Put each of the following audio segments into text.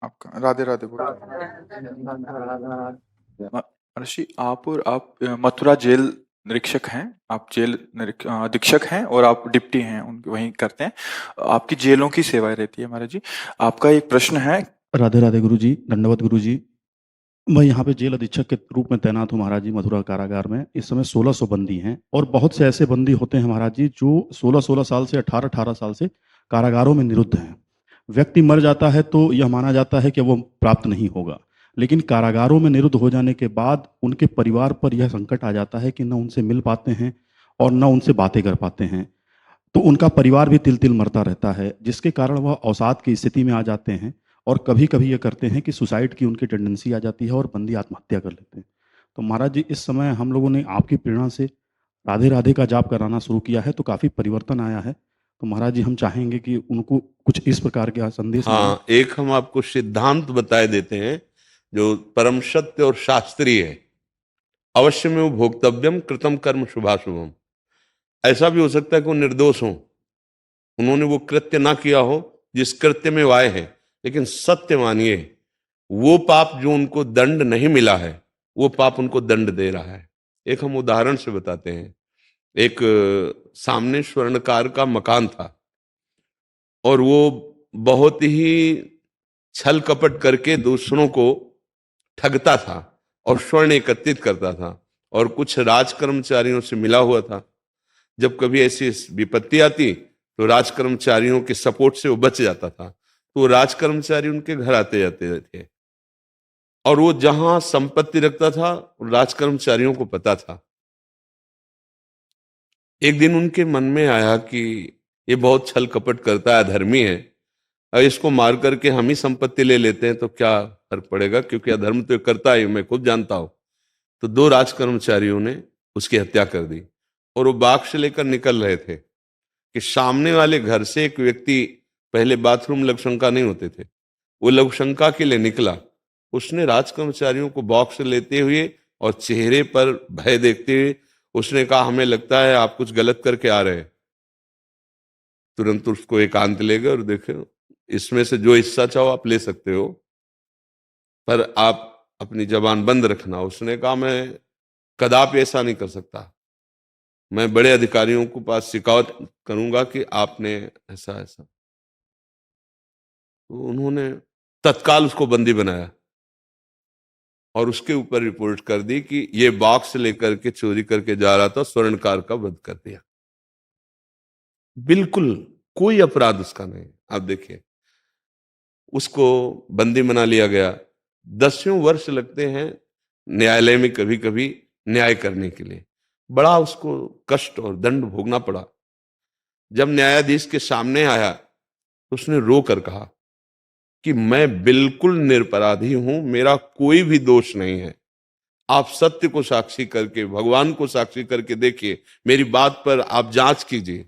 आपका राधे राधे बोलो। ऋषि, आप मथुरा जेल निरीक्षक हैं। आप जेल अधीक्षक हैं और आप डिप्टी हैं, उनके वहीं करते हैं। आपकी जेलों की सेवाएं रहती है महाराज जी। आपका एक प्रश्न है। राधे राधे गुरु जी, दंडवत गुरु जी। मैं यहाँ पे जेल अधीक्षक के रूप में तैनात हूँ महाराज जी, मथुरा कारागार में। इस समय 1600 बंदी हैं और बहुत से ऐसे बंदी होते हैं महाराज जी जो 16-16 साल से 18-18 साल से कारागारों में निरुद्ध हैं। व्यक्ति मर जाता है तो यह माना जाता है कि वो प्राप्त नहीं होगा, लेकिन कारागारों में निरुद्ध हो जाने के बाद उनके परिवार पर यह संकट आ जाता है कि न उनसे मिल पाते हैं और न उनसे बातें कर पाते हैं। तो उनका परिवार भी तिल तिल मरता रहता है, जिसके कारण वह अवसाद की स्थिति में आ जाते हैं और कभी कभी ये करते हैं कि सुसाइड की उनकी टेंडेंसी आ जाती है और बंदी आत्महत्या कर लेते हैं। तो महाराज जी, इस समय हम लोगों ने आपकी प्रेरणा से राधे राधे का जाप कराना शुरू किया है तो काफ़ी परिवर्तन आया है। तो महाराज जी, हम चाहेंगे कि उनको कुछ इस प्रकार का संदेश मिले। हाँ, एक हम आपको सिद्धांत बताए देते हैं जो परम सत्य और शास्त्रीय है। अवश्य में वो भोक्तव्यम कृतम कर्म शुभाशुभम। ऐसा भी हो सकता है कि वो निर्दोष हो, उन्होंने वो कृत्य ना किया हो जिस कृत्य में वाए हैं, लेकिन सत्य मानिए वो पाप जो उनको दंड नहीं मिला है, वो पाप उनको दंड दे रहा है। एक हम उदाहरण से बताते हैं। एक सामने स्वर्णकार का मकान था और वो बहुत ही छल कपट करके दूसरों को ठगता था और स्वर्ण एकत्रित करता था और कुछ राज कर्मचारियों से मिला हुआ था। जब कभी ऐसी विपत्ति आती तो राज कर्मचारियों के सपोर्ट से वो बच जाता था। तो वो राज कर्मचारी उनके घर आते जाते थे और वो जहां संपत्ति रखता था राज कर्मचारियों को पता था। एक दिन उनके मन में आया कि ये बहुत छल कपट करता है, अधर्मी है, और इसको मार करके हम ही संपत्ति ले लेते हैं तो क्या फर्क पड़ेगा, क्योंकि अधर्म तो ये करता ही, मैं खुद जानता हूं। तो दो राज कर्मचारियों ने उसकी हत्या कर दी और वो बाक्स लेकर निकल रहे थे कि सामने वाले घर से एक व्यक्ति, पहले बाथरूम लघुशंका नहीं होते थे, वो लघुशंका के लिए निकला। उसने राज कर्मचारियों को बॉक्स लेते हुए और चेहरे पर भय देखते हुए उसने कहा, हमें लगता है आप कुछ गलत करके आ रहे हैं। तुरंत उसको एकांत ले गए और देखे, इसमें से जो हिस्सा चाहो आप ले सकते हो, पर आप अपनी जबान बंद रखना। उसने कहा, मैं कदापि ऐसा नहीं कर सकता, मैं बड़े अधिकारियों के पास शिकायत करूंगा कि आपने ऐसा ऐसा। तो उन्होंने तत्काल उसको बंदी बनाया और उसके ऊपर रिपोर्ट कर दी कि ये बॉक्स लेकर के चोरी करके जा रहा था, स्वर्णकार का वध कर दिया। बिल्कुल कोई अपराध उसका नहीं। आप देखिए, उसको बंदी बना लिया गया। 10 वर्ष लगते हैं न्यायालय में कभी कभी न्याय करने के लिए। बड़ा उसको कष्ट और दंड भोगना पड़ा। जब न्यायाधीश के सामने आया तो उसने रो कर कहा कि मैं बिल्कुल निरपराधी हूं, मेरा कोई भी दोष नहीं है। आप सत्य को साक्षी करके, भगवान को साक्षी करके देखिए, मेरी बात पर आप जांच कीजिए।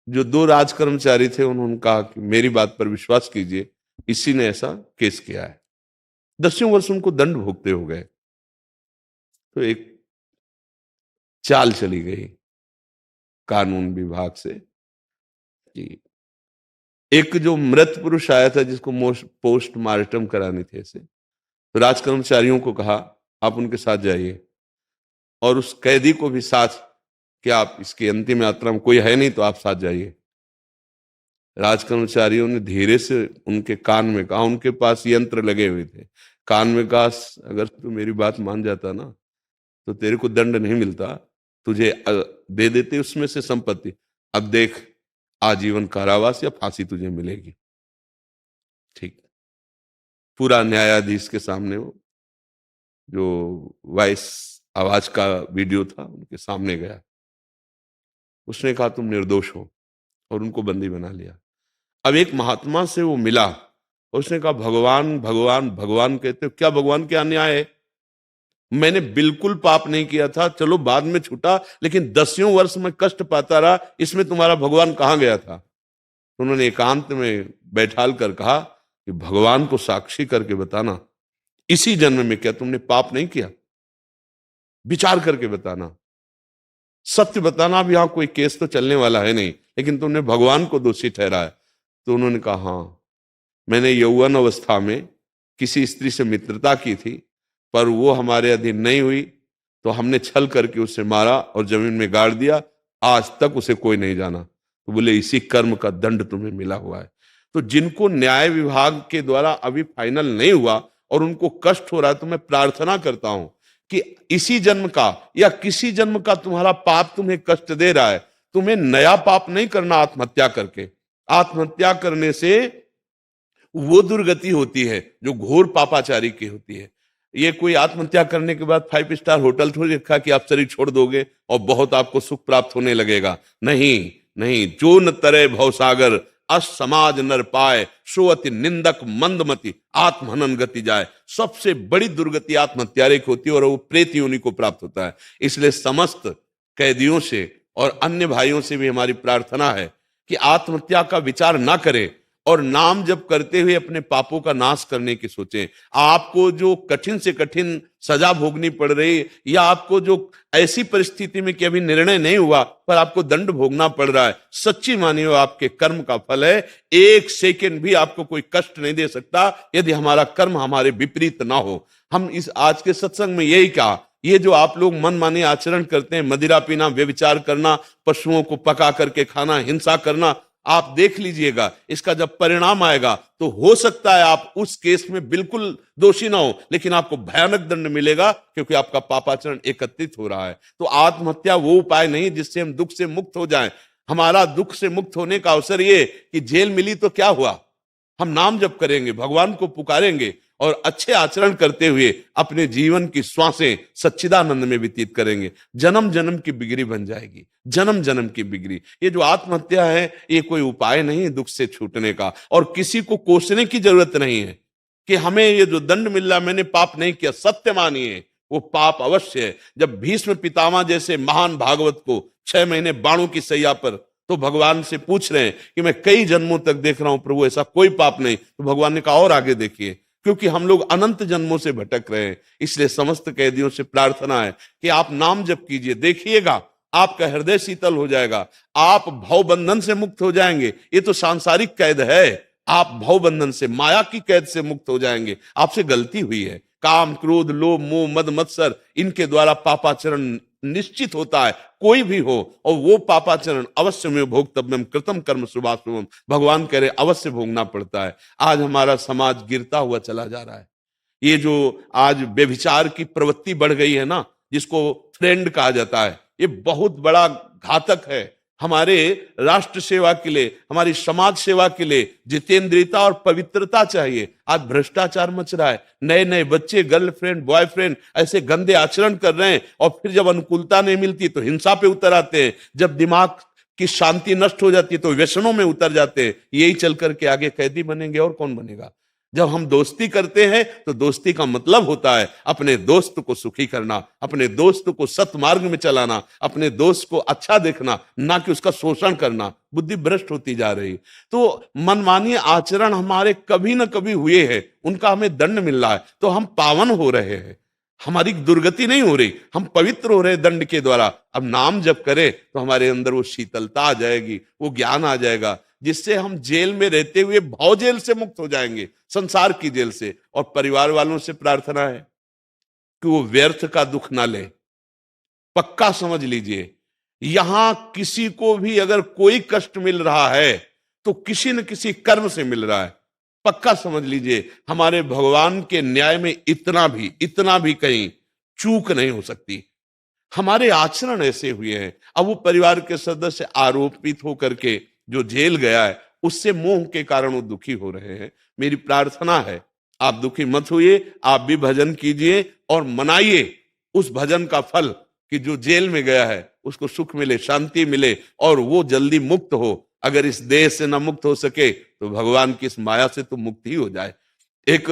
जो दो राज कर्मचारी थे उन्होंने कहा कि मेरी बात पर विश्वास कीजिए, इसी ने ऐसा केस किया है। 10 वर्ष उनको दंड भोगते हो गए। तो एक चाल चली गई कानून विभाग से कि एक जो मृत पुरुष आया था जिसको पोस्टमार्टम करानी थी, ऐसे तो राज कर्मचारियों को कहा आप उनके साथ जाइए और उस कैदी को भी साथ, कि आप इसकी अंतिम यात्रा में कोई है नहीं तो आप साथ जाइए। राज कर्मचारियों ने धीरे से उनके कान में कहा, उनके पास यंत्र लगे हुए थे, कान में कहा, अगर तू मेरी बात मान जाता ना तो तेरे को दंड नहीं मिलता, तुझे दे देते उसमें से संपत्ति। अब देख, आजीवन कारावास या फांसी तुझे मिलेगी। ठीक, पूरा न्यायाधीश के सामने वो जो वॉइस आवाज का वीडियो था उनके सामने गया। उसने कहा तुम निर्दोष हो और उनको बंदी बना लिया। अब एक महात्मा से वो मिला और उसने कहा, भगवान भगवान भगवान कहते हो, क्या भगवान क्या अन्याय है? मैंने बिल्कुल पाप नहीं किया था, चलो बाद में छूटा, लेकिन 10 वर्ष में कष्ट पाता रहा, इसमें तुम्हारा भगवान कहां गया था? तो उन्होंने एकांत में बैठाल कर कहा कि भगवान को साक्षी करके बताना, इसी जन्म में क्या तुमने पाप नहीं किया? विचार करके बताना, सत्य बताना। अब यहां कोई केस तो चलने वाला है नहीं, लेकिन तुमने भगवान को दोषी ठहराया। तो उन्होंने कहा, हाँ मैंने यौवन अवस्था में किसी स्त्री से मित्रता की थी, पर वो हमारे अधीन नहीं हुई, तो हमने छल करके उसे मारा और जमीन में गाड़ दिया। आज तक उसे कोई नहीं जाना। तो बोले इसी कर्म का दंड तुम्हें मिला हुआ है। तो जिनको न्याय विभाग के द्वारा अभी फाइनल नहीं हुआ और उनको कष्ट हो रहा है, तो मैं प्रार्थना करता हूं कि इसी जन्म का या किसी जन्म का तुम्हारा पाप तुम्हें कष्ट दे रहा है, तुम्हें नया पाप नहीं करना आत्महत्या करके। आत्महत्या करने से वो दुर्गति होती है जो घोर पापाचारी की होती है। ये कोई आत्महत्या करने के बाद 5 स्टार होटल थोड़ी रखा कि आप शरीर छोड़ दोगे और बहुत आपको सुख प्राप्त होने लगेगा। नहीं नहीं, जो न तरे भवसागर अस समाज नर पाए, सो अति निंदक मंदमति आत्महनन गति जाए। सबसे बड़ी दुर्गति आत्महत्यारे की होती है और वो प्रेत योनि को प्राप्त होता है। इसलिए समस्त कैदियों से और अन्य भाइयों से भी हमारी प्रार्थना है कि आत्महत्या का विचार ना करें और नाम जप करते हुए अपने पापों का नाश करने की सोचें। आपको जो कठिन से कठिन सजा भोगनी पड़ रही, या आपको जो ऐसी परिस्थिति में कि अभी निर्णय नहीं हुआ पर आपको दंड भोगना पड़ रहा है, सच्ची मानिए आपके कर्म का फल है। 1 सेकंड भी आपको कोई कष्ट नहीं दे सकता यदि हमारा कर्म हमारे विपरीत ना हो। हम इस आज के सत्संग में यही कहा, ये जो आप लोग मन माने आचरण करते हैं, मदिरा पीना, व्यभिचार करना, पशुओं को पका करके खाना, हिंसा करना, आप देख लीजिएगा इसका जब परिणाम आएगा तो हो सकता है आप उस केस में बिल्कुल दोषी ना हो, लेकिन आपको भयानक दंड मिलेगा क्योंकि आपका पापाचरण एकत्रित हो रहा है। तो आत्महत्या वो उपाय नहीं जिससे हम दुख से मुक्त हो जाएं। हमारा दुख से मुक्त होने का अवसर ये कि जेल मिली तो क्या हुआ, हम नाम जप करेंगे, भगवान को पुकारेंगे और अच्छे आचरण करते हुए अपने जीवन की श्वासें सच्चिदानंद में व्यतीत करेंगे। जन्म जन्म की बिगड़ी बन जाएगी, जन्म जन्म की बिगड़ी। ये जो आत्महत्या है ये कोई उपाय नहीं है दुख से छूटने का, और किसी को कोसने की जरूरत नहीं है कि हमें ये जो दंड मिल रहा, मैंने पाप नहीं किया। सत्य मानिए वो पाप अवश्य है। जब भीष्म पितामह जैसे महान भागवत को 6 महीने बाणों की सैया पर तो भगवान से पूछ रहे हैं कि मैं कई जन्मों तक देख रहा हूं प्रभु ऐसा कोई पाप नहीं, तो भगवान ने कहा और आगे देखिए, क्योंकि हम लोग अनंत जन्मों से भटक रहे हैं। इसलिए समस्त कैदियों से प्रार्थना है कि आप नाम जप कीजिए, देखिएगा आपका हृदय शीतल हो जाएगा, आप भव बंधन से मुक्त हो जाएंगे। ये तो सांसारिक कैद है, आप भव बंधन से, माया की कैद से मुक्त हो जाएंगे। आपसे गलती हुई है, काम क्रोध लोभ मोह मद मत्सर, इनके द्वारा पापाचरण निश्चित होता है, कोई भी हो, और वो पापाचरण अवश्य में भोक्तव्यम कृतम कर्म शुभाशुभम, भगवान कह रहे अवश्य भोगना पड़ता है। आज हमारा समाज गिरता हुआ चला जा रहा है। ये जो आज व्यभिचार की प्रवृत्ति बढ़ गई है ना, जिसको ट्रेंड कहा जाता है, ये बहुत बड़ा घातक है हमारे राष्ट्र सेवा के लिए, हमारी समाज सेवा के लिए। जितेंद्रियता और पवित्रता चाहिए। आज भ्रष्टाचार मच रहा है, नए नए बच्चे गर्लफ्रेंड बॉयफ्रेंड ऐसे गंदे आचरण कर रहे हैं, और फिर जब अनुकूलता नहीं मिलती तो हिंसा पे उतर आते हैं, जब दिमाग की शांति नष्ट हो जाती है तो व्यसनों में उतर जाते हैं। यही चल करके आगे कैदी बनेंगे, और कौन बनेगा। जब हम दोस्ती करते हैं तो दोस्ती का मतलब होता है अपने दोस्त को सुखी करना, अपने दोस्त को सत्मार्ग में चलाना, अपने दोस्त को अच्छा देखना, ना कि उसका शोषण करना। बुद्धि भ्रष्ट होती जा रही। तो मनमानी आचरण हमारे कभी ना कभी हुए हैं, उनका हमें दंड मिल रहा है, तो हम पावन हो रहे हैं, हमारी दुर्गति नहीं हो रही, हम पवित्र हो रहे दंड के द्वारा। अब नाम जब करें तो हमारे अंदर वो शीतलता आ जाएगी, वो ज्ञान आ जाएगा, जिससे हम जेल में रहते हुए भाव जेल से मुक्त हो जाएंगे, संसार की जेल से। और परिवार वालों से प्रार्थना है कि वो व्यर्थ का दुख ना ले। पक्का समझ लीजिए, यहां किसी को भी अगर कोई कष्ट मिल रहा है तो किसी न किसी कर्म से मिल रहा है। पक्का समझ लीजिए, हमारे भगवान के न्याय में इतना भी कहीं चूक नहीं हो सकती। हमारे आचरण ऐसे हुए हैं। अब वो परिवार के सदस्य आरोपित होकर के जो जेल गया है, उससे मोह के कारण वो दुखी हो रहे हैं। मेरी प्रार्थना है आप दुखी मत होइए, आप भी भजन कीजिए और मनाइए उस भजन का फल कि जो जेल में गया है उसको सुख मिले, शांति मिले और वो जल्दी मुक्त हो। अगर इस देह से न मुक्त हो सके तो भगवान की इस माया से तो मुक्त ही हो जाए। एक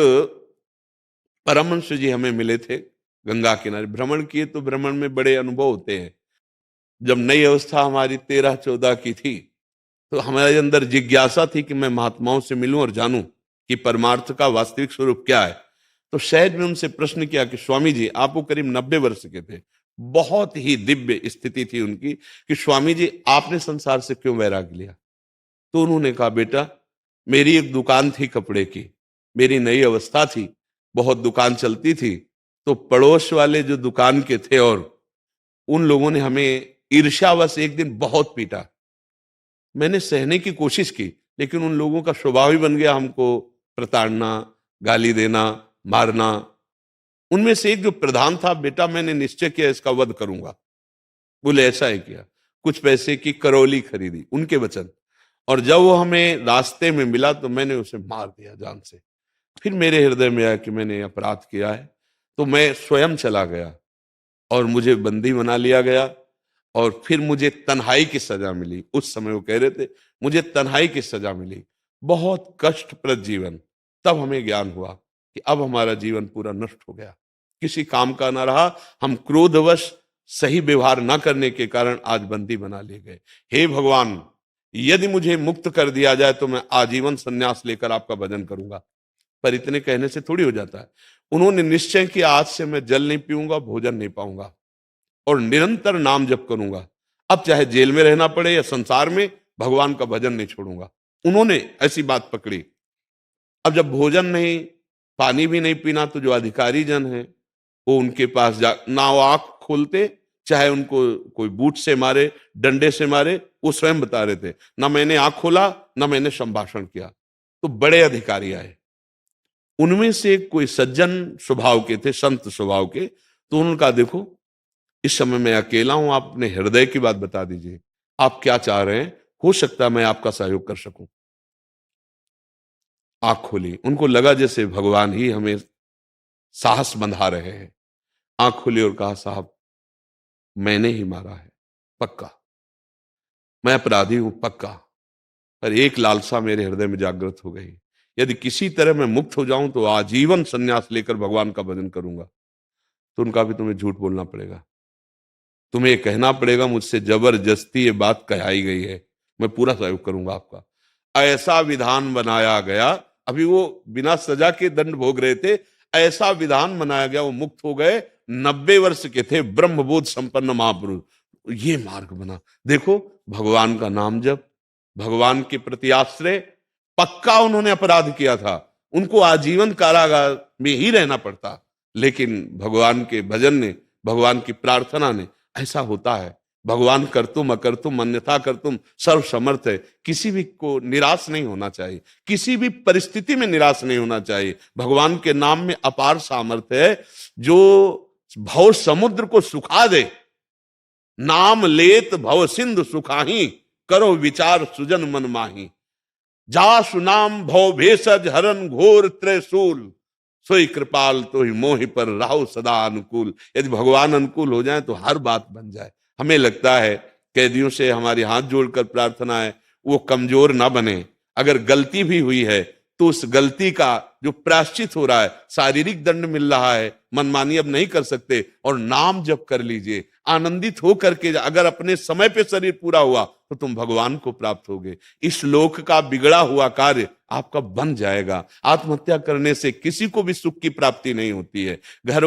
परमहंस जी हमें मिले थे, गंगा किनारे भ्रमण किए, तो भ्रमण में बड़े अनुभव होते हैं। जब नई अवस्था हमारी 13-14 की थी तो हमारे अंदर जिज्ञासा थी कि मैं महात्माओं से मिलूं और जानूं कि परमार्थ का वास्तविक स्वरूप क्या है। तो शायद में उनसे प्रश्न किया कि स्वामी जी, आप वो करीब 90 वर्ष के थे, बहुत ही दिव्य स्थिति थी उनकी, कि स्वामी जी आपने संसार से क्यों वैराग्य लिया। तो उन्होंने कहा बेटा मेरी एक दुकान थी कपड़े की, मेरी नई अवस्था थी, बहुत दुकान चलती थी, तो पड़ोस वाले जो दुकान के थे और उन लोगों ने हमें ईर्ष्यावश एक दिन बहुत पीटा। मैंने सहने की कोशिश की, लेकिन उन लोगों का स्वभाव ही बन गया हमको प्रताड़ना, गाली देना, मारना। उनमें से एक जो प्रधान था, बेटा मैंने निश्चय किया इसका वध करूंगा। बोले ऐसा है किया, कुछ पैसे की करौली खरीदी, उनके वचन। और जब वो हमें रास्ते में मिला तो मैंने उसे मार दिया जान से। फिर मेरे हृदय में आया कि मैंने अपराध किया है, तो मैं स्वयं चला गया और मुझे बंदी बना लिया गया। और फिर मुझे तन्हाई की सजा मिली। उस समय वो कह रहे थे मुझे तन्हाई की सजा मिली, बहुत कष्टप्रद जीवन। तब हमें ज्ञान हुआ कि अब हमारा जीवन पूरा नष्ट हो गया, किसी काम का ना रहा। हम क्रोधवश सही व्यवहार न करने के कारण आज बंदी बना लिए गए। हे भगवान, यदि मुझे मुक्त कर दिया जाए तो मैं आजीवन संन्यास लेकर आपका भजन करूंगा। पर इतने कहने से थोड़ी हो जाता है। उन्होंने निश्चय किया आज से मैं जल नहीं पीऊंगा, भोजन नहीं पाऊंगा और निरंतर नाम जप करूंगा। अब चाहे जेल में रहना पड़े या संसार में, भगवान का भजन नहीं छोड़ूंगा। उन्होंने ऐसी बात पकड़ी। अब जब भोजन नहीं, पानी भी नहीं पीना, तो जो अधिकारी जन है वो उनके पास जा, ना वो आंख खोलते, चाहे उनको कोई बूट से मारे, डंडे से मारे, वो स्वयं बता रहे थे ना मैंने आंख खोला ना मैंने संभाषण किया। तो बड़े अधिकारी आए, उनमें से कोई सज्जन स्वभाव के थे, संत स्वभाव के। तो उनका देखो इस समय मैं अकेला हूं, आप अपने हृदय की बात बता दीजिए, आप क्या चाह रहे हैं, हो सकता है मैं आपका सहयोग कर सकूं। आंख खोली, उनको लगा जैसे भगवान ही हमें साहस बंधा रहे हैं। आंख खोली और कहा साहब मैंने ही मारा है, पक्का मैं अपराधी हूं, पक्का। पर एक लालसा मेरे हृदय में जागृत हो गई, यदि किसी तरह मैं मुक्त हो जाऊं तो आजीवन संन्यास लेकर भगवान का भजन करूंगा। तो उनका भी तुम्हें झूठ बोलना पड़ेगा, तुम्हें कहना पड़ेगा मुझसे जबरदस्ती ये बात कहाई गई है, मैं पूरा सहयोग करूंगा आपका। ऐसा विधान बनाया गया, अभी वो बिना सजा के दंड भोग रहे थे, ऐसा विधान बनाया गया, वो मुक्त हो गए। 90 वर्ष के थे, ब्रह्मबोध संपन्न महापुरुष। ये मार्ग बना। देखो भगवान का नाम जप, भगवान के प्रति आश्रय। पक्का उन्होंने अपराध किया था, उनको आजीवन कारागार में ही रहना पड़ता, लेकिन भगवान के भजन ने, भगवान की प्रार्थना ने, ऐसा होता है। भगवान करतुम अकर्तुम अन्यथा करतुम सर्व समर्थ है। किसी भी को निराश नहीं होना चाहिए, किसी भी परिस्थिति में निराश नहीं होना चाहिए। भगवान के नाम में अपार सामर्थ्य है, जो भव समुद्र को सुखा दे। नाम लेत भव सिंधु सुखाही, करो विचार सुजन मन माही। जासु नाम भव भेषज हरन घोर त्रिशूल, सोई कृपाल तो ही मोहि पर राहु सदा अनुकूल। यदि भगवान अनुकूल हो जाए तो हर बात बन जाए। हमें लगता है कैदियों से हमारे हाथ जोड़कर प्रार्थना है, वो कमजोर ना बने। अगर गलती भी हुई है तो उस गलती का जो प्रायश्चित हो रहा है, शारीरिक दंड मिल रहा है, मनमानी अब नहीं कर सकते, और नाम जप कर लीजिए आनंदित हो करके। अगर अपने समय पे शरीर पूरा हुआ तो तुम भगवान को प्राप्त होगे। इस लोक का बिगड़ा हुआ कार्य आपका बन जाएगा। आत्महत्या करने से किसी को भी सुख की प्राप्ति नहीं होती है। घर